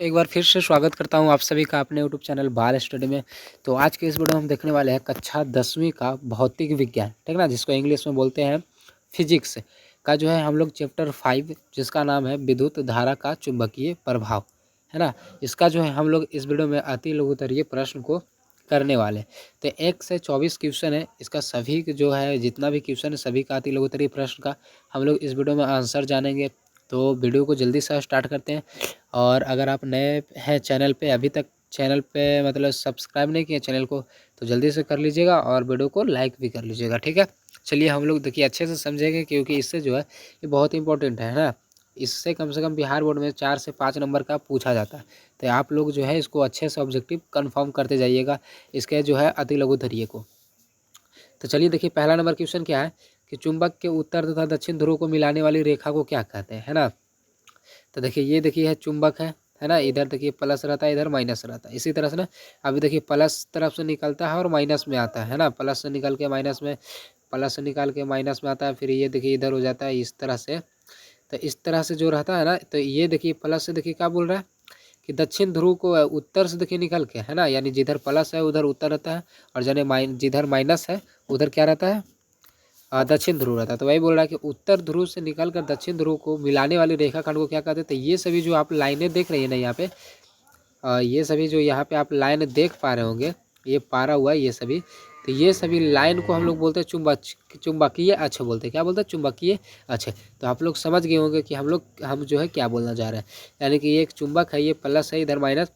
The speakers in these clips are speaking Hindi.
एक बार फिर से स्वागत करता हूँ आप सभी का अपने यूट्यूब चैनल बाल स्टडी में। तो आज के इस वीडियो में हम देखने वाले हैं कक्षा 10वीं का भौतिक विज्ञान, ठीक ना, जिसको इंग्लिश में बोलते हैं फिजिक्स का जो है हम लोग चैप्टर 5 जिसका नाम है विद्युत धारा का चुंबकीय प्रभाव, है ना। इसका जो है हम लोग इस वीडियो में अति लघुत्तरीय प्रश्न को करने वाले। तो 1 से 24 क्वेश्चन है इसका, सभी जो है जितना भी क्वेश्चन है सभी का अति लघुत्तरीय प्रश्न का हम लोग इस वीडियो में आंसर जानेंगे। तो वीडियो को जल्दी से स्टार्ट करते हैं। और अगर आप नए हैं चैनल पे, अभी तक चैनल पे मतलब सब्सक्राइब नहीं किए चैनल को, तो जल्दी से कर लीजिएगा और वीडियो को लाइक भी कर लीजिएगा, ठीक है। चलिए हम लोग देखिए अच्छे से समझेंगे, क्योंकि इससे जो है ये बहुत इंपॉर्टेंट है ना। इससे कम से कम बिहार बोर्ड में 4 से 5 नंबर का पूछा जाता है। तो आप लोग जो है इसको अच्छे से ऑब्जेक्टिव कन्फर्म करते जाइएगा इसके जो है अति लघुत्तरीय को। तो चलिए देखिए पहला नंबर क्वेश्चन क्या है कि चुंबक के उत्तर तथा दक्षिण ध्रुव को मिलाने वाली रेखा को क्या कहते हैं, है ना। तो देखिए ये देखिए है चुंबक है ना। इधर देखिए प्लस रहता है, इधर माइनस रहता है। इसी तरह से ना अभी देखिए प्लस तरफ से निकलता है और माइनस में आता है ना। प्लस से निकल के माइनस में, प्लस से निकाल के माइनस में आता है, फिर ये देखिए इधर हो जाता है इस तरह से। तो इस तरह से जो रहता है ना, तो ये देखिए प्लस से देखिए क्या बोल रहा है कि दक्षिण ध्रुव को उत्तर से देखिए निकल के, है ना, यानी जिधर प्लस है उधर उत्तर रहता है, और जिधर माइनस है उधर क्या रहता है, दक्षिण ध्रुव रहता है। तो वही बोल रहा है कि उत्तर ध्रुव से निकलकर दक्षिण ध्रुव को मिलाने वाली रेखाखंड को क्या कहते हैं। तो ये सभी जो आप लाइनें देख रही है ना यहाँ पे, ये सभी जो यहाँ पे आप लाइन देख पा रहे होंगे, ये पारा हुआ है ये सभी। तो ये सभी लाइन को हम लोग बोलते हैं चुंबकीय अक्ष बोलते हैं। क्या बोलते हैं? चुंबकीय अक्ष। तो आप लोग समझ गए होंगे कि हम जो है क्या बोलना चाह रहे हैं। यानी कि ये एक चुंबक है, ये प्लस है, इधर माइनस,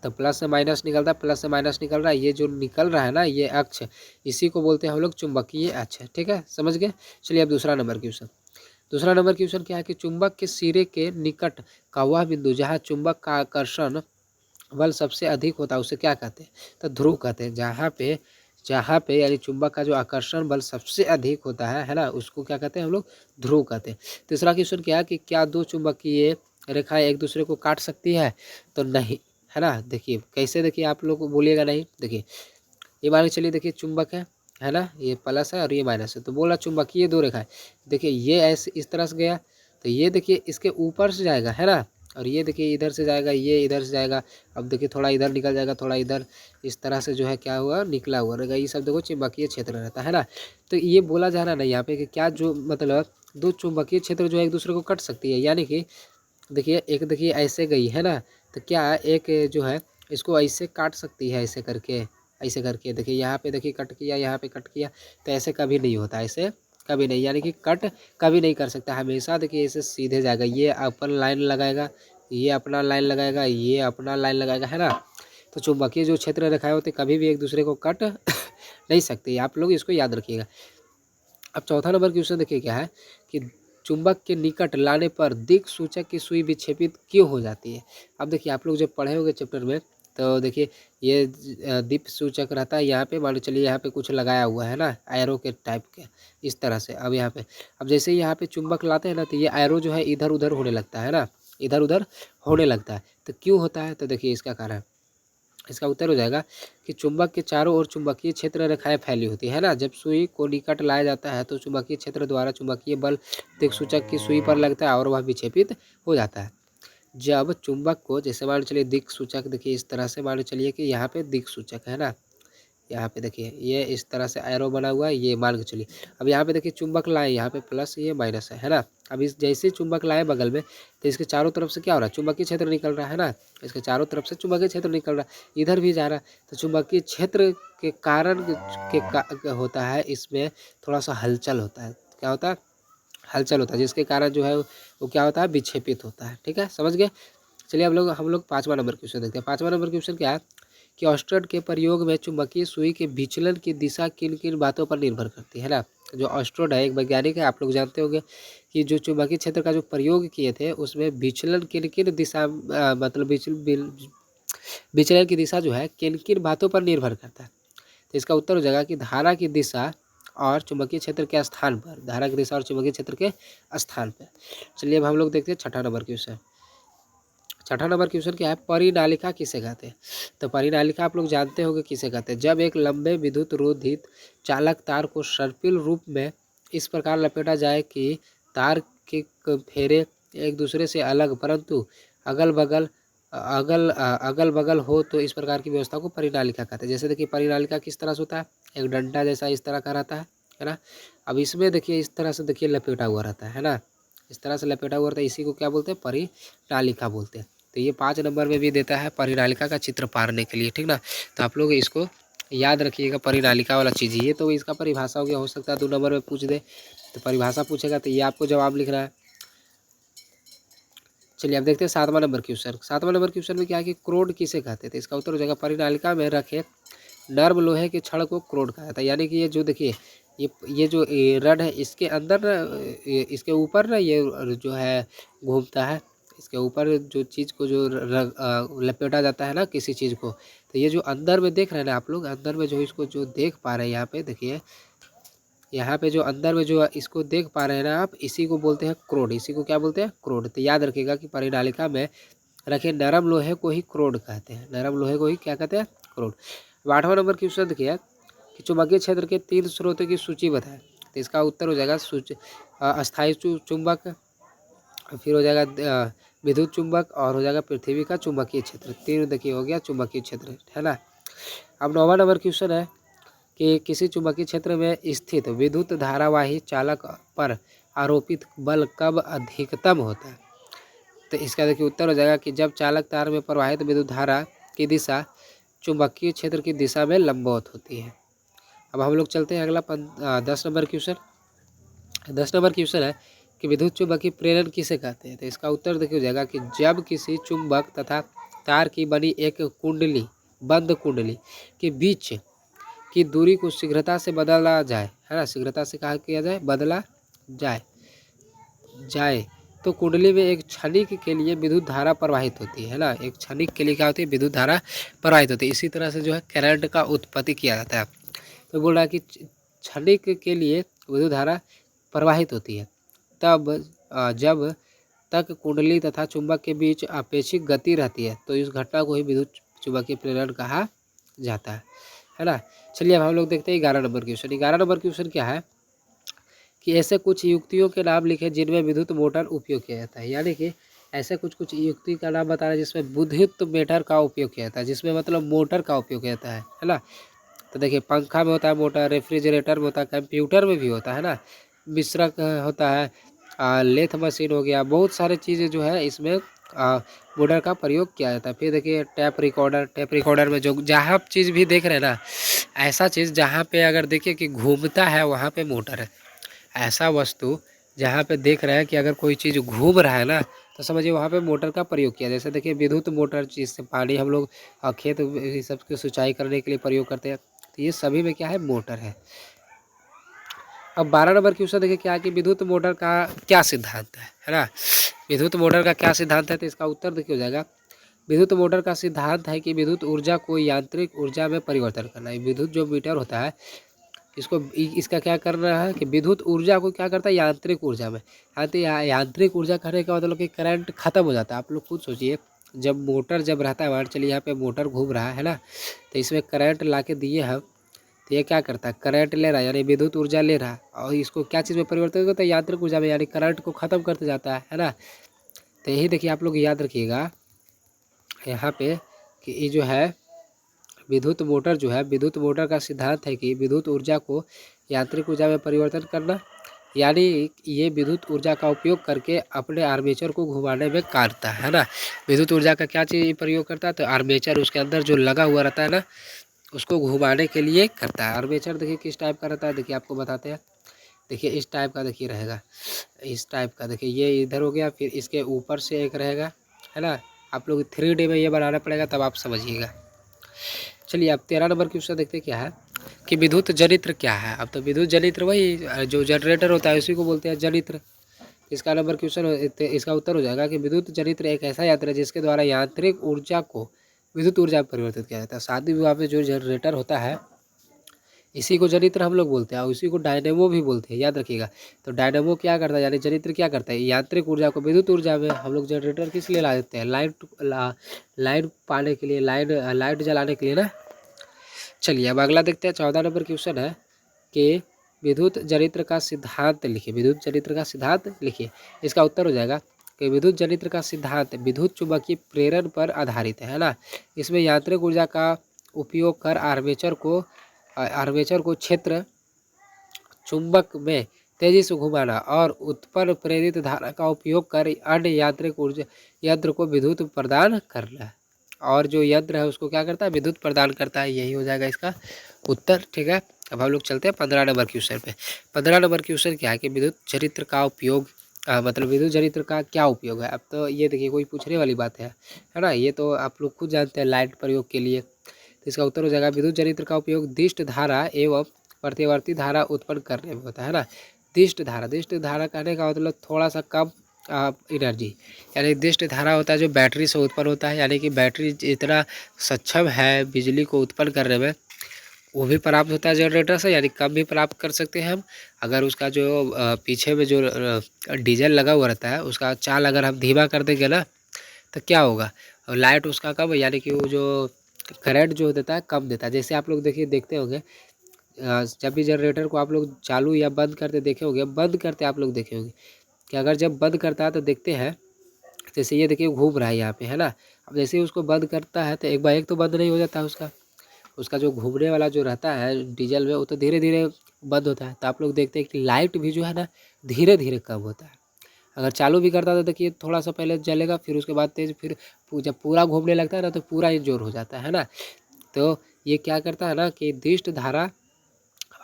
तो प्लस से माइनस निकलता है, प्लस से माइनस निकल रहा है, ये जो निकल रहा है ना ये अक्ष, इसी को बोलते हैं हम लोग चुंबकीय अक्ष, ठीक है, समझ गए। चलिए अब दूसरा नंबर क्वेश्चन। दूसरा नंबर क्वेश्चन क्या है कि चुंबक के सिरे के निकट का वह बिंदु जहाँ चुंबक का आकर्षण बल सबसे अधिक होता है उसे क्या कहते हैं। तो ध्रुव कहते हैं। जहाँ पे यानी चुंबक का जो आकर्षण बल सबसे अधिक होता है ना, उसको क्या कहते हैं हम लोग, ध्रुव कहते हैं। तीसरा क्वेश्चन क्या है कि क्या दो चुंबकीय रेखाएं एक दूसरे को काट सकती है। तो नहीं, है ना। देखिए कैसे, देखिए आप लोग बोलिएगा नहीं। देखिए ये मान के चलिए, देखिए चुंबक है ना, ये प्लस है और ये माइनस है। तो बोला चुंबकीय दो रेखाएं, देखिए ये ऐसे इस तरह से गया, तो ये देखिए इसके ऊपर से जाएगा, है ना, और ये देखिए इधर से जाएगा, ये इधर से जाएगा। अब देखिए थोड़ा इधर निकल जाएगा, थोड़ा इधर, इस तरह से जो है क्या हुआ, निकला हुआ रहेगा। ये सब देखो चुंबकीय क्षेत्र रहता है ना। तो ये बोला जा रहा है ना यहाँ पे कि क्या जो मतलब दो चुंबकीय क्षेत्र जो है एक दूसरे को कट सकती है। यानी कि देखिए एक देखिए ऐसे गई है ना, तो क्या एक जो है इसको ऐसे काट सकती है, ऐसे करके, ऐसे करके। देखिए यहाँ पे देखिए कट किया, यहाँ पे कट किया, तो ऐसे कभी नहीं होता, ऐसे कभी नहीं, यानी कि कट कभी नहीं कर सकता। हमेशा देखिए ऐसे सीधे जाएगा, ये अपन लाइन लगाएगा, ये अपना लाइन लगाएगा, ये अपना लाइन लगाएगा, है ना। तो चुंबकीय जो क्षेत्र रेखाएं होते कभी भी एक दूसरे को कट नहीं सकती। आप लोग इसको याद रखिएगा। अब चौथा नंबर क्वेश्चन देखिए क्या है कि चुंबक के निकट लाने पर दिक् सूचक की सुई विक्षेपित क्यों हो जाती है। अब देखिए आप लोग जब पढ़े होंगे चैप्टर में, तो देखिए ये दीप सूचक रहता है यहाँ पे, मान लो चलिए यहाँ पे कुछ लगाया हुआ है ना, एरो के टाइप के, इस तरह से। अब यहाँ पे, अब जैसे ही यहाँ पे चुंबक लाते हैं ना, तो ये एरो जो है इधर उधर होने लगता है ना, इधर उधर होने लगता है। तो क्यों होता है, तो देखिए इसका कारण, इसका उत्तर हो जाएगा कि चुंबक के चारों ओर चुंबकीय क्षेत्र रेखाएं फैली होती है ना। जब सुई को निकट लाया जाता है तो चुंबकीय क्षेत्र द्वारा चुंबकीय बल दिक्सूचक की सुई पर लगता है और वह विक्षेपित हो जाता है। जब चुंबक को, जैसे मान चलिए दिक्सूचक, देखिए इस तरह से मान चलिए कि यहाँ पे दिक्सूचक है ना, यहाँ पे देखिए ये इस तरह से एरो बना हुआ है, ये मान के चलिए। अब यहाँ पे देखिए चुंबक लाए, यहाँ पे प्लस, ये माइनस है ना। अब इस जैसे चुंबक लाए बगल में, तो इसके चारों तरफ से क्या हो रहा है, चुंबकीय क्षेत्र निकल रहा है ना। इसके चारों तरफ से चुंबकीय क्षेत्र निकल रहा है, इधर भी जा रहा है। तो चुंबकीय क्षेत्र के कारण होता है इसमें थोड़ा सा हलचल होता है। क्या होता है? हलचल होता है, जिसके कारण जो है वो क्या होता है, विक्षेपित होता है, ठीक है, समझ गए। चलिए हम लोग 5वां नंबर क्वेश्चन देखते हैं। 5वां नंबर क्वेश्चन क्या है कि ऑस्ट्रेड के प्रयोग में चुंबकीय सुई के विचलन की दिशा किन किन बातों पर निर्भर करती है ना। जो ऑस्ट्रोड है एक वैज्ञानिक है, आप लोग जानते होंगे कि जो चुंबकीय क्षेत्र का जो प्रयोग किए थे उसमें विचलन किन किन दिशा मतलब विचलन की दिशा जो है किन किन बातों पर निर्भर करता है। तो इसका उत्तर हो जाएगा कि धारा की दिशा और चुंबकीय क्षेत्र के स्थान पर, धारा की दिशा और चुंबकीय क्षेत्र के स्थान पर। चलिए अब हम लोग देखते हैं छठा नंबर क्वेश्चन। छठा नंबर क्वेश्चन क्या है, परिनालिका किसे कहते हैं। तो परिनालिका आप लोग जानते होंगे किसे कहते हैं। जब एक लंबे विद्युत रोधित चालक तार को सर्पिल रूप में इस प्रकार लपेटा जाए कि तार के फेरे एक दूसरे से अलग परंतु अगल बगल अगल बगल हो तो इस प्रकार की व्यवस्था को परिनालिका कहते हैं। जैसे देखिए परिनालिका किस तरह से होता है, एक डंडा जैसा इस तरह का रहता है ना। अब इसमें देखिए इस तरह से देखिए लपेटा हुआ रहता है ना, इस तरह से लपेटा हुआ रहता है, इसी को क्या बोलते हैं, परिनालिका बोलते हैं। तो ये 5 नंबर में भी देता है परिनालिका का चित्र पारने के लिए, ठीक ना। तो आप लोग इसको याद रखिएगा, परिनालिका वाला चीज़। ये तो इसका परिभाषा हो गया, हो सकता है 2 नंबर में पूछ दे, तो परिभाषा पूछेगा तो ये आपको जवाब लिखना है। चलिए अब देखते हैं 7वां नंबर क्वेश्चन। 7वां नंबर क्वेश्चन में क्या है कि क्रोड किसे कहते हैं, तो इसका उत्तर हो जाएगा परिनालिका में रखे नर्म लोहे के छड़ को क्रोड कहा जाता है। यानी कि ये जो देखिए ये जो रड है इसके अंदर इसके ऊपर ना ये जो है घूमता है, इसके ऊपर जो चीज़ को जो लपेटा जाता है ना किसी चीज़ को, तो ये जो अंदर में देख रहे हैं ना आप लोग, अंदर में जो इसको जो देख पा रहे हैं यहाँ पे देखिए, यहाँ पे जो अंदर में जो इसको देख पा रहे हैं ना आप, इसी को बोलते हैं क्रोड। इसी को क्या बोलते हैं, क्रोड। तो याद रखिएगा कि परिनालिका में रखे नरम लोहे को ही क्रोड कहते हैं, नरम लोहे को ही क्या कहते हैं, क्रोड। 8वां नंबर क्वेश्चन देखिए कि चुंबकीय क्षेत्र के 3 स्रोतों की सूची बताएं। तो इसका उत्तर हो जाएगा अस्थायी चुंबक, फिर हो जाएगा विद्युत चुंबक, और हो जाएगा पृथ्वी का चुंबकीय क्षेत्र। 3 देखिए हो गया चुंबकीय क्षेत्र, है ना। अब 9वां नंबर क्वेश्चन है कि किसी चुंबकीय क्षेत्र में स्थित विद्युत धारावाही चालक पर आरोपित बल कब अधिकतम होता है। तो इसका देखिए उत्तर हो जाएगा कि जब चालक तार में प्रवाहित विद्युत धारा की दिशा चुंबकीय क्षेत्र की दिशा में लंबवत होती है। अब हम लोग चलते हैं अगला 10 नंबर क्वेश्चन। 10 नंबर क्वेश्चन है कि विद्युत चुंबकीय प्रेरण किसे कहते हैं। तो इसका उत्तर देखिए हो जाएगा कि जब किसी चुंबक तथा तार की बनी एक कुंडली, बंद कुंडली के बीच की दूरी को शीघ्रता से बदला जाए, है ना, शीघ्रता से कहा किया जाए, बदला जाए तो कुंडली में एक क्षणिक के लिए विद्युत धारा प्रवाहित होती है ना, एक क्षणिक के लिए क्या होती है, विद्युत धारा प्रवाहित होती है। इसी तरह से जो है करंट का उत्पत्ति किया जाता है। तो बोल रहा है कि क्षणिक के लिए विद्युत धारा प्रवाहित होती है तब जब तक कुंडली तथा चुंबक के बीच अपेक्षित गति रहती है, तो इस घटना को ही विद्युत चुंबकीय प्रेरण कहा जाता है ना। चलिए अब हम लोग देखते हैं 11 नंबर क्वेश्चन। 11 नंबर क्वेश्चन क्या है कि ऐसे कुछ युक्तियों के नाम लिखे जिनमें विद्युत मोटर उपयोग किया जाता है। यानी कि ऐसे कुछ युक्ति का नाम बताना जिसमें विद्युत मोटर का उपयोग किया जाता है, जिसमें मतलब मोटर का उपयोग किया जाता है ना। तो देखिए पंखा में होता है मोटर, रेफ्रिजरेटर में होता है, कंप्यूटर में भी होता है ना, मिश्रक होता है, लेथ मशीन हो गया, बहुत सारे चीज़ें जो है इसमें मोटर का प्रयोग किया जाता है। फिर देखिए टेप रिकॉर्डर में जो जहाँ चीज़ भी देख रहे हैं ना, ऐसा चीज़ जहाँ पे अगर देखिए कि घूमता है वहाँ पे मोटर है। ऐसा वस्तु जहाँ पे देख रहे हैं कि अगर कोई चीज़ घूम रहा है ना, तो समझिए वहाँ पे मोटर का प्रयोग किया। जैसे देखिए विद्युत मोटर, जिससे पानी हम लोग खेत सब की सिंचाई करने के लिए प्रयोग करते हैं, तो ये सभी में क्या है, मोटर है। अब 12 नंबर क्वेश्चन देखिए क्या है कि विद्युत मोटर का क्या सिद्धांत है ना। विद्युत मोटर का क्या सिद्धांत है, तो इसका उत्तर देखिए हो जाएगा विद्युत मोटर का सिद्धांत है कि विद्युत ऊर्जा को यांत्रिक ऊर्जा में परिवर्तन करना है। विद्युत जो मीटर होता है इसको इसका क्या करना है कि विद्युत ऊर्जा को क्या करता है, यांत्रिक ऊर्जा में। यांत्रिक ऊर्जा करने का मतलब कि करंट खत्म हो जाता है। आप लोग खुद सोचिए, जब मोटर जब रहता है, मान चलिए यहाँ पे मोटर घूम रहा है ना, तो इसमें करंट ला के दिए हम, तो ये क्या करता है, करंट ले रहा है, यानी विद्युत ऊर्जा ले रहा है, और इसको क्या चीज़ में परिवर्तन करता है, यांत्रिक ऊर्जा में, यानी करंट को खत्म करते जाता है ना। तो यही देखिए आप लोग याद रखिएगा यहाँ पे कि ये जो है विद्युत मोटर जो है, विद्युत मोटर का सिद्धांत है कि विद्युत ऊर्जा को यांत्रिक ऊर्जा में परिवर्तन करना, यानी ये विद्युत ऊर्जा का उपयोग करके अपने आर्मेचर को घुमाने में करता है ना। विद्युत ऊर्जा का क्या चीज़ प्रयोग करता है, तो आर्मेचर उसके अंदर जो लगा हुआ रहता है ना, उसको घुमाने के लिए करता है। आर्मेचर देखिए किस टाइप का रहता है, देखिए आपको बताते हैं। देखिए इस टाइप का देखिए रहेगा, इस टाइप का देखिए, ये इधर हो गया, फिर इसके ऊपर से एक रहेगा, है ना। आप लोग 3D में ये बनाना पड़ेगा तब आप समझिएगा। चलिए अब 13 नंबर क्वेश्चन देखते हैं क्या है कि विद्युत जनित्र क्या है। अब तो विद्युत जनित्र वही जो जनरेटर होता है उसी को बोलते हैं जनित्र। इसका नंबर क्वेश्चन, इसका उत्तर हो जाएगा कि विद्युत जनित्र एक ऐसा यंत्र है जिसके द्वारा यांत्रिक ऊर्जा को विद्युत ऊर्जा में परिवर्तित किया जाता है। शादी विवाह में जो जनरेटर होता है इसी को जनित्र हम लोग बोलते हैं, और इसी को डायनेमो भी बोलते हैं, याद रखिएगा। तो डायनेमो क्या करता है, यानी जनित्र क्या करता है, यांत्रिक ऊर्जा को विद्युत ऊर्जा में हम लोग जनरेटर किस लिए ला देते हैं, लाइट पाने के लिए, लाइट जलाने के लिए ना। चलिए अब अगला देखते हैं 14 नंबर क्वेश्चन है कि विद्युत जनित्र का सिद्धांत लिखिए। विद्युत जनित्र का सिद्धांत लिखिए। इसका उत्तर हो जाएगा कि विद्युत जनित्र का सिद्धांत विद्युत चुम्बकीय प्रेरण पर आधारित है ना। इसमें यांत्रिक ऊर्जा का उपयोग कर आर्मेचर को क्षेत्र चुंबक में तेजी से घुमाना और उत्पन्न प्रेरित धारा का उपयोग कर अन्य यांत्रिक ऊर्जा यंत्र को विद्युत प्रदान करना। और जो यंत्र है उसको क्या करता है, विद्युत प्रदान करता है। यही हो जाएगा इसका उत्तर। ठीक है, अब हम लोग चलते हैं 15 नंबर क्वेश्चन पे। 15 नंबर क्वेश्चन क्या है कि विद्युत चरित्र का उपयोग मतलब विद्युत चरित्र का क्या उपयोग है। अब तो ये देखिए कोई पूछने वाली बात है ना। ये तो आप लोग खुद जानते हैं लाइट प्रयोग के लिए। तो इसका उत्तर हो जाएगा विद्युत चरित्र का उपयोग दिष्ट धारा एवं प्रतिवर्ती धारा उत्पन्न करने में होता है ना। दिष्ट धारा कहने का मतलब थोड़ा सा कम एनर्जी, यानी दिष्ट धारा होता है जो बैटरी से उत्पन्न होता है, यानी कि बैटरी इतना सक्षम है बिजली को उत्पन्न करने में, वो भी प्राप्त होता है जनरेटर से, यानी कम भी प्राप्त कर सकते हैं हम। अगर उसका जो पीछे में जो डीजल लगा हुआ रहता है उसका चाल अगर हम धीमा कर देंगे ना तो क्या होगा, लाइट उसका कम, यानी कि वो जो करंट जो देता है कम देता है। जैसे आप लोग देखते होंगे जब भी जनरेटर को आप लोग चालू या बंद करते देखे होंगे, बंद करते आप लोग देखे होंगे कि अगर जब बंद करता है तो देखते हैं जैसे ये देखिए घूम रहा है यहाँ पे, है ना। अब जैसे ही उसको बंद करता है तो एक बार तो बंद नहीं हो जाता है उसका जो घूमने वाला जो रहता है डीजल में, वो तो धीरे धीरे बंद होता है। तो आप लोग देखते हैं कि लाइट भी जो है ना धीरे धीरे कम होता है। अगर चालू भी करता था देखिए थोड़ा सा पहले जलेगा, फिर उसके बाद तेज, फिर जब पूरा घूमने लगता है ना तो पूरा ही जोर हो जाता है ना। तो ये क्या करता है ना कि दिष्ट धारा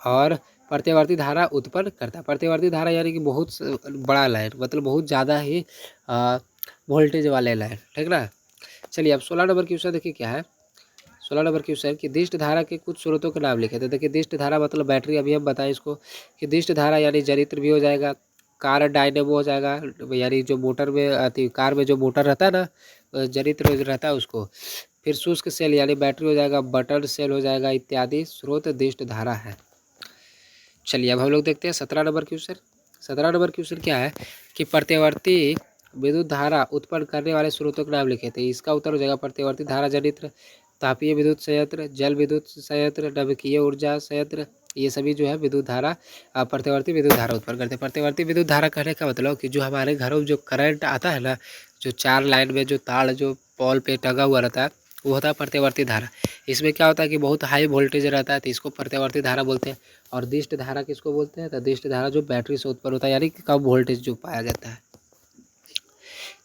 और प्रत्यावर्ती धारा उत्पन्न करता है। प्रत्यावर्ती धारा यानी कि बहुत बड़ा लाइन, मतलब बहुत ज़्यादा ही वोल्टेज वाले लाइन, ठीक ना। चलिए अब 16 नंबर क्वेश्चन देखिए क्या है। 16 नंबर क्वेश्चन कि दिष्ट धारा के कुछ स्रोतों के नाम लिखे थे। देखिए दिष्ट धारा मतलब बैटरी, अभी हम बताएं इसको कि दिष्ट धारा यानी जनित्र भी हो जाएगा, कार डायनेमो हो जाएगा, यानी जो मोटर में आती कार में जो मोटर रहता है ना जनित्र रहता है उसको। फिर शुष्क सेल यानी बैटरी हो जाएगा, बटन सेल हो जाएगा इत्यादि स्रोत दिष्ट धारा है। चलिए अब हम लोग देखते हैं 17 नंबर क्वेश्चन। 17 नंबर क्वेश्चन क्या है कि प्रत्यावर्ती विद्युत धारा उत्पन्न करने वाले स्रोतों के नाम लिखे थे। इसका उत्तर हो जाएगा प्रत्यावर्ती धारा जनित्र, तापीय विद्युत संयंत्र, जल विद्युत संयंत्र, नभिकीय ऊर्जा संयंत्र, ये सभी जो है विद्युत धारा प्रत्यावर्ती विद्युत धारा उत्पन्न करते हैं। प्रत्यावर्ती विद्युत धारा कहने का मतलब कि जो हमारे घरों में जो करंट आता है ना, जो 4 लाइन में जो तार जो पोल पे टंगा हुआ रहता है वो होता है प्रत्यावर्ती धारा। इसमें क्या होता है कि बहुत हाई वोल्टेज रहता है तो इसको प्रत्यावर्ती धारा बोलते हैं। और दिष्ट धारा किसको बोलते हैं, तो दिष्ट धारा जो बैटरी से उत्पन्न होता है, यानी कि कम वोल्टेज जो पाया जाता है।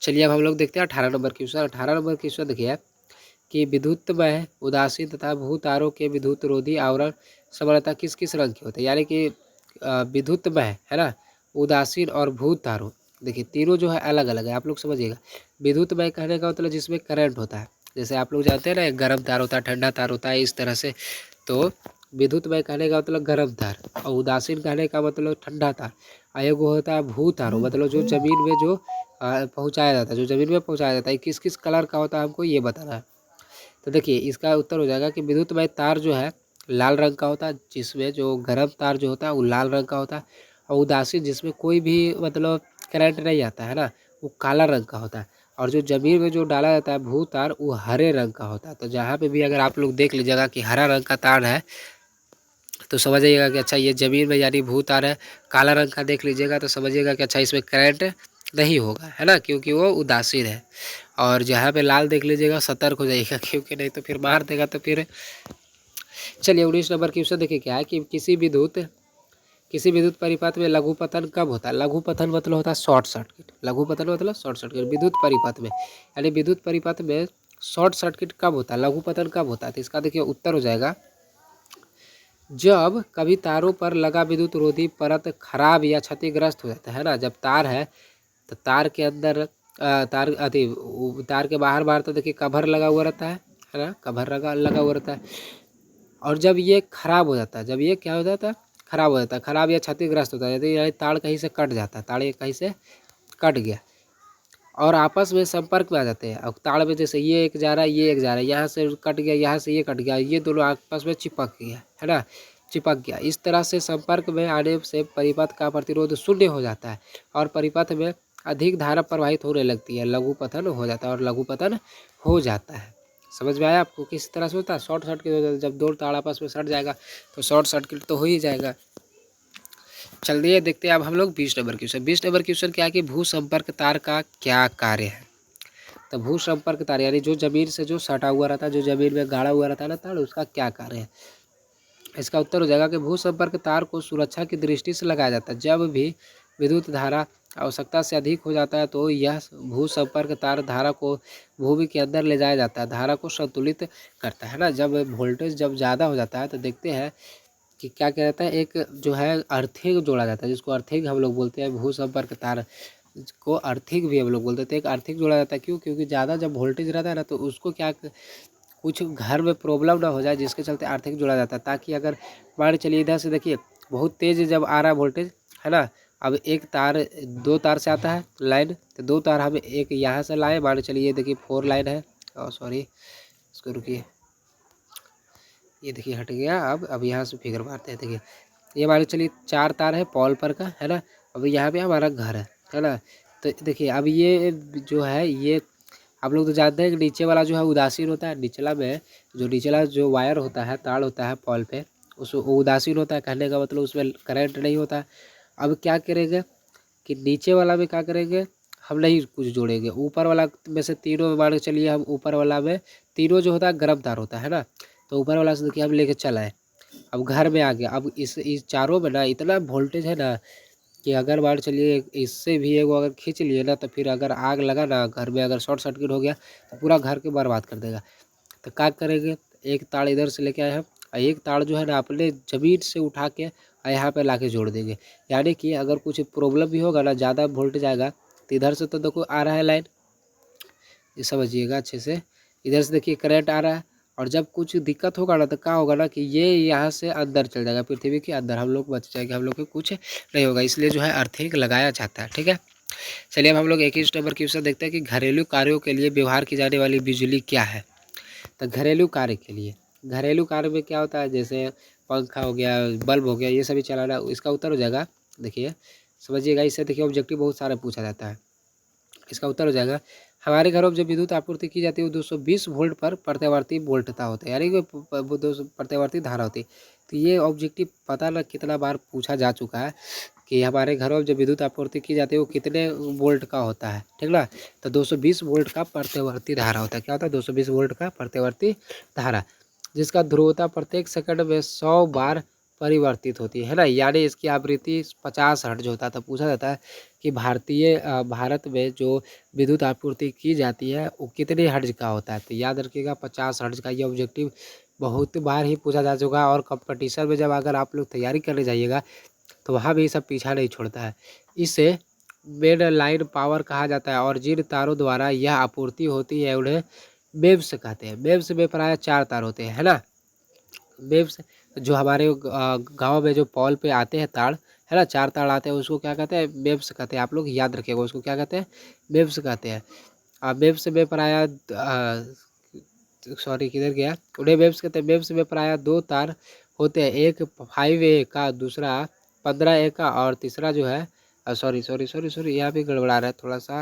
चलिए अब हम लोग देखते हैं 18 नंबर क्वेश्चन। 18 नंबर क्वेश्चन देखिए कि विद्युतमय उदासीन तथा भू तारों के विद्युत रोधी आवरण सामान्यतः किस किस रंग के होते हैं। यानी कि विद्युतमय है ना, उदासीन और भू तारों, देखिए तीनों जो है अलग अलग है, आप लोग समझिएगा। विद्युतमय कहने का मतलब जिसमें करंट होता है, जैसे आप लोग जानते हैं ना गर्म तार होता है, ठंडा तार होता है, इस तरह से। तो विद्युतमय कहने का मतलब गर्म तार, और उदासीन कहने का मतलब ठंडा तार। एगो होता है भू तारों, मतलब जो जमीन में जो पहुँचाया जाता है, जो जमीन में पहुँचाया जाता है, किस किस कलर का होता है हमको ये बताना है। तो देखिए इसका उत्तर हो जाएगा कि विद्युतमय तार जो है लाल रंग का होता है, जिसमें जो गर्म तार जो होता है वो लाल रंग का होता है, और उदासीन जिसमें कोई भी मतलब करंट नहीं आता है ना वो काला रंग का होता है, और जो जमीन में जो डाला जाता है भू तार वो हरे रंग का होता है। तो जहाँ पे भी अगर आप लोग देख लीजिएगा कि हरा रंग का तार है तो समझ जाइएगा कि अच्छा ये जमीन में यानी भू तार है। काला रंग का देख लीजिएगा तो समझिएगा कि अच्छा इसमें करंट नहीं होगा, है ना, क्योंकि वो उदासीन है। और जहाँ पे लाल देख लीजिएगा सतर्क हो जाइएगा, क्योंकि नहीं तो फिर मार देगा। तो फिर चलिए 19 नंबर क्वेश्चन देखिए क्या है कि किसी विद्युत परिपथ में लघु पतन कब होता है। लघु पतन मतलब होता है शॉर्ट सर्किट, लघु पतन मतलब शॉर्ट सर्किट विद्युत परिपथ में, यानी विद्युत परिपथ में शॉर्ट सर्किट कब होता है, लघु पतन कब होता है। तो इसका देखिए उत्तर हो जाएगा जब कभी तारों पर लगा विद्युत रोधी परत खराब या क्षतिग्रस्त हो जाता है ना। जब तार है तो तार के अंदर तार के बाहर बाहर तो देखिए कवर लगा हुआ रहता है ना, कवर लगा हुआ रहता है। और जब ये खराब हो जाता है, जब ये क्या हो जाता है, खराब हो जाता है, खराब या क्षतिग्रस्त होता है, यदि तार कहीं से कट जाता है, तार कहीं से कट गया और आपस में संपर्क में आ जाते हैं। और तार में जैसे ये एक जा रहा है, ये एक जा रहा है, यहाँ से कट गया, यहाँ से ये कट गया, ये दोनों आपस में चिपक गया, है ना, चिपक गया। इस तरह से संपर्क में आने से परिपथ का प्रतिरोध शून्य हो जाता है और परिपथ में अधिक धारा प्रवाहित होने लगती है, लघु पतन हो जाता है और लघु पतन हो जाता है। समझ में आया आपको किस तरह से होता है। शॉर्ट सर्किट जब दो तार आपस में सट जाएगा तो शॉर्ट सर्किट तो हो ही जाएगा। चलिए देखते हैं अब हम लोग 20 नंबर क्वेश्चन। 20 नंबर क्वेश्चन क्या है कि भू संपर्क तार का क्या कार्य है। तो भू संपर्क तार यानी जो जमीन से जो सटा हुआ रहता है, जो जमीन में गाड़ा हुआ रहता है ना तार, उसका क्या कार्य है। इसका उत्तर हो जाएगा कि भू संपर्क तार को सुरक्षा की दृष्टि से लगाया जाता है। जब भी विद्युत धारा आवश्यकता से अधिक हो जाता है तो यह भू संपर्क तार धारा को भूमि के अंदर ले जाया जाता है, धारा को संतुलित करता है ना। जब वोल्टेज जब ज़्यादा हो जाता है तो देखते हैं कि क्या कहता है, एक जो है अर्थिंग जोड़ा जाता है, जिसको अर्थिंग हम लोग बोलते हैं। भू संपर्क तार को अर्थिंग भी हम लोग बोलते थे। एक अर्थिंग जोड़ा जाता है क्यों, क्योंकि ज़्यादा जब वोल्टेज रहता है ना तो उसको क्या कुछ घर में प्रॉब्लम ना हो जाए, जिसके चलते अर्थिंग जोड़ा जाता है। ताकि अगर मान चलिए इधर से देखिए बहुत तेज़ जब आ रहा है वोल्टेज है ना, अब एक तार 2 तार से आता है लाइन, तो 2 तार हम एक यहाँ से लाए, मान चलिए देखिए 4 लाइन है, सॉरी इसको रुकिए, ये देखिए हट गया। अब यहाँ से फिगर मारते हैं। देखिए ये मान चलिए 4 तार है पॉल पर का है ना। अब यहाँ पे हमारा घर है ना। तो देखिए अब ये जो है ये आप लोग तो जानते हैं कि नीचे वाला जो है उदासीन होता है, निचला में जो निचला जो वायर होता है, तार होता है पॉल पे, उस वो उदासीन होता है। कहने का मतलब उसमें करंट नहीं होता है। अब क्या करेंगे कि नीचे वाला में क्या करेंगे, हम नहीं कुछ जोड़ेंगे। ऊपर वाला में से तीनों में मान के चलिए हम ऊपर वाला में तीनों जो होता है गर्म तार होता है ना, तो ऊपर वाला से देखिए हम लेके चल आए। अब घर में आ गया। अब इस चारों में ना इतना वोल्टेज है ना कि अगर मान चलिए इससे भी एगो अगर खींच लिए ना, तो फिर अगर आग लगा ना घर में, अगर शॉर्ट सर्किट हो गया तो पूरा घर के बर्बाद कर देगा। तो क्या करेंगे, एक तार इधर से लेके आए हम और एक तार जो है ना अपने ज़मीन से उठा के यहाँ पे ला के जोड़ देंगे। यानी कि अगर कुछ प्रॉब्लम भी होगा ना, ज़्यादा वोल्टेज आएगा, तो इधर से तो देखो आ रहा है लाइन, ये समझिएगा अच्छे से। इधर से देखिए करंट आ रहा है, और जब कुछ दिक्कत होगा ना तो क्या होगा ना कि ये यहाँ से अंदर चल जाएगा, पृथ्वी के अंदर हम लोग बच जाएंगे, हम लोग को कुछ नहीं होगा। इसलिए जो है अर्थिंग लगाया जाता है, ठीक है। चलिए अब हम लोग 21 नंबर क्वेश्चन देखते हैं कि घरेलू कार्यों के लिए व्यवहार की जाने वाली बिजली क्या है। तो घरेलू कार्य के लिए, घरेलू कार्य में क्या होता है, जैसे पंखा हो गया, बल्ब हो गया, ये सभी चलाना, इसका उत्तर हो जाएगा। देखिए समझिएगा, इससे देखिए ऑब्जेक्टिव बहुत सारा पूछा जाता है। इसका उत्तर हो जाएगा हमारे घरों में जब विद्युत आपूर्ति की जाती है वो 220 वोल्ट पर प्रत्यावर्ती वोल्टता होता है, यानी कि वो 200 प्रत्यावर्ती धारा होती है। तो ये ऑब्जेक्टिव पता ना कितना बार पूछा जा चुका है कि हमारे घरों में जब विद्युत आपूर्ति की जाती है वो कितने वोल्ट का होता है, ठीक ना। तो 220 वोल्ट का प्रत्यावर्ती धारा होता है। क्या होता है, 220 वोल्ट का प्रत्यावर्ती धारा, जिसका ध्रुवता प्रत्येक सेकंड में 100 बार परिवर्तित होती है ना। यानी इसकी आवृत्ति 50 हर्ट्ज होता है। तो पूछा जाता है कि भारत में जो विद्युत आपूर्ति की जाती है वो कितने हर्ट्ज का होता है। तो याद रखिएगा 50 हर्ट्ज का। ये ऑब्जेक्टिव बहुत बार ही पूछा जा चुका है, और कंपटीशन में जब अगर आप लोग तैयारी करने जाइएगा तो वहाँ भी सब पीछा नहीं छोड़ता है। इसे मेन लाइन पावर कहा जाता है, और जिन तारों द्वारा यह आपूर्ति होती है उन्हें वेव्स कहते हैं। वेव्स में प्रायः 4 तार होते हैं, है ना। वेव्स जो हमारे गांव में जो पॉल पे आते हैं तार, है ना, 4 तार आते हैं, उसको क्या कहते हैं, वेव्स कहते हैं। आप लोग याद रखिएगा उसको क्या कहते हैं, वेव्स कहते हैं। वेव्स में प्रायः सॉरी किधर गया, उन्हें वेव्स कहते हैं। वेव्स में प्रायः 2 तार होते हैं, एक 5A का, दूसरा 15A का, और तीसरा जो है सॉरी सॉरी सॉरी सॉरी यहाँ पे गड़बड़ा रहा है थोड़ा सा,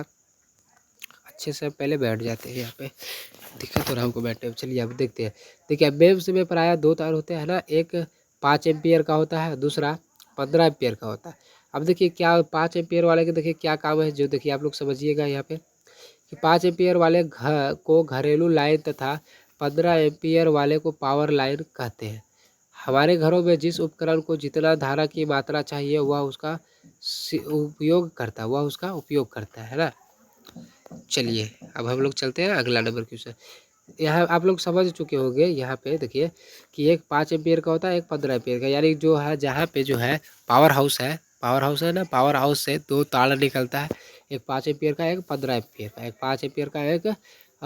अच्छे से पहले बैठ जाते हैं यहाँ पे, दिक्कत हो रहा है हमको बैठने में। चलिए अब देखते हैं। देखिए वेव्स में प्रायः 2 तार होते हैं ना, एक 5 एम्पियर का होता है, दूसरा 15 एम्पियर का होता है। अब देखिए क्या 5 एम्पियर वाले के देखिए क्या काम है, जो देखिए आप लोग समझिएगा यहाँ पे कि 5 एम्पियर वाले घर को घरेलू लाइन तथा 15 एम्पियर वाले को पावर लाइन कहते हैं। हमारे घरों में जिस उपकरण को जितना धारा की मात्रा चाहिए वह उसका उपयोग करता है ना। चलिए अब हम लोग चलते हैं अगला नंबर क्वेश्चन। यहाँ आप लोग समझ चुके होंगे, यहाँ पे देखिए कि एक 5 एम्पियर का होता है, एक 15 एम्पियर का, यानी जो है जहाँ पे जो है पावर हाउस है ना, पावर हाउस से 2 तार निकलता है, एक 5 एम्पियर का, एक 15 एम्पियर का, एक 5 एम्पियर का, एक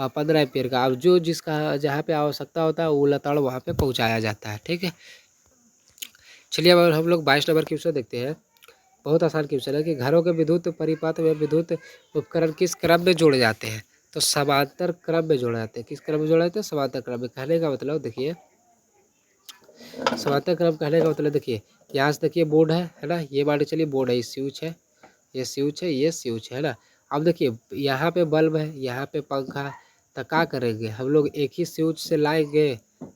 15 एम्पियर का। अब जो जिसका जहाँ पे आवश्यकता होता है वो तार वहाँ पे पहुँचाया जाता है, ठीक है। चलिए अब हम लोग 22 नंबर क्वेश्चन देखते हैं। बहुत आसान क्वेश्चन है कि घरों के विद्युत परिपथ में विद्युत उपकरण किस क्रम में जोड़े जाते हैं। तो समांतर क्रम में जोड़े जाते हैं। किस क्रम में जोड़े जाते हैं, समांतर क्रम में। कहने का मतलब देखिए समांतर क्रम कहने का मतलब देखिए यहाँ से देखिए बोर्ड है ना, ये मान के चलिए बोर्ड है, ये स्विच है, ये स्विच है, ये स्विच है ना। अब देखिए यहाँ पे बल्ब है, यहाँ पे पंखा, तो क्या करेंगे हम लोग, एक ही स्विच से लाएंगे,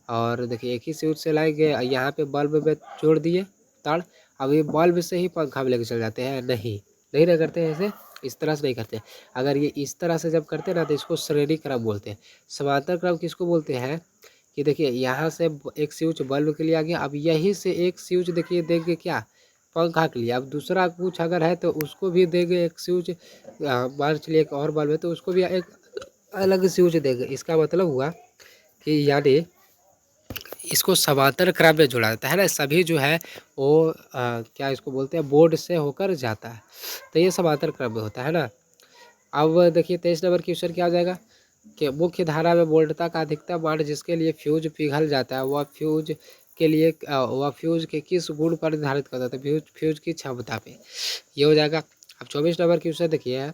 और देखिए एक ही स्विच से लाएंगे, यहाँ पे बल्ब में जोड़ दिए तार, अब ये बल्ब से ही पंखा में लेके चल जाते हैं, नहीं नहीं ना करते हैं ऐसे, इस तरह से नहीं करते। अगर ये इस तरह से जब करते हैं ना तो इसको श्रेणी क्रम बोलते हैं। समांतर क्रम किसको बोलते हैं कि देखिए यहाँ से एक स्विच बल्ब के लिए आ गया, अब यहीं से एक स्विच देखिए देंगे क्या, पंखा के लिए। अब दूसरा कुछ अगर है तो उसको भी देंगे एक स्विच, मान चलिए एक और बल्ब है तो उसको भी एक अलग स्विच देंगे। इसका मतलब हुआ कि यानी इसको समांतर क्रम में जोड़ा जाता है ना, सभी जो है वो क्या इसको बोलते हैं, बोर्ड से होकर जाता है, तो ये समांतर क्रम में होता है ना। अब देखिए 23 नंबर क्वेश्चन क्या हो जाएगा कि मुख्य धारा में वोल्टता का अधिकतम मान जिसके लिए फ्यूज पिघल जाता है वह फ्यूज के लिए वह फ्यूज के किस गुण पर निर्धारित करता है, फ्यूज फ्यूज की क्षमता पे, ये हो जाएगा। अब 24 नंबर क्वेश्चन देखिए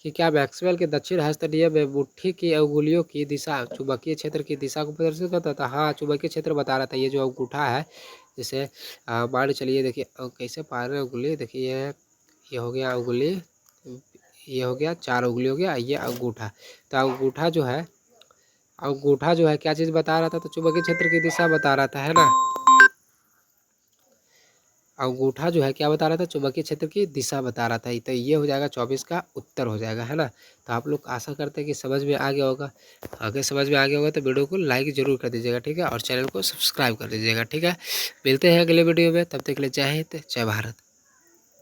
कि क्या मैक्सवेल के दक्षिण हस्त नियम में मुट्ठी की अंगुलियों की दिशा चुंबकीय क्षेत्र की दिशा को प्रदर्शित करता था। हाँ, चुंबकीय क्षेत्र बता रहा था। ये जो अंगूठा है जैसे मान चलिए देखिए कैसे पा रहे उंगली, देखिए ये हो गया उंगली, ये हो गया 4 उंगली हो गया, ये अंगूठा। तो अंगूठा जो है क्या चीज़ बता रहा था, तो चुंबकीय क्षेत्र की दिशा बता रहा था, है ना। अंगूठा जो है क्या बता रहा था, चुंबकीय क्षेत्र की दिशा बता रहा था। तो ये हो जाएगा 24 का उत्तर हो जाएगा, है ना। तो आप लोग आशा करते हैं कि समझ में आ गया होगा। अगर समझ में आ गया होगा तो वीडियो को लाइक जरूर कर दीजिएगा, ठीक है, और चैनल को सब्सक्राइब कर दीजिएगा, ठीक है। मिलते हैं अगले वीडियो में, तब तक के लिए जय हिंद जय भारत।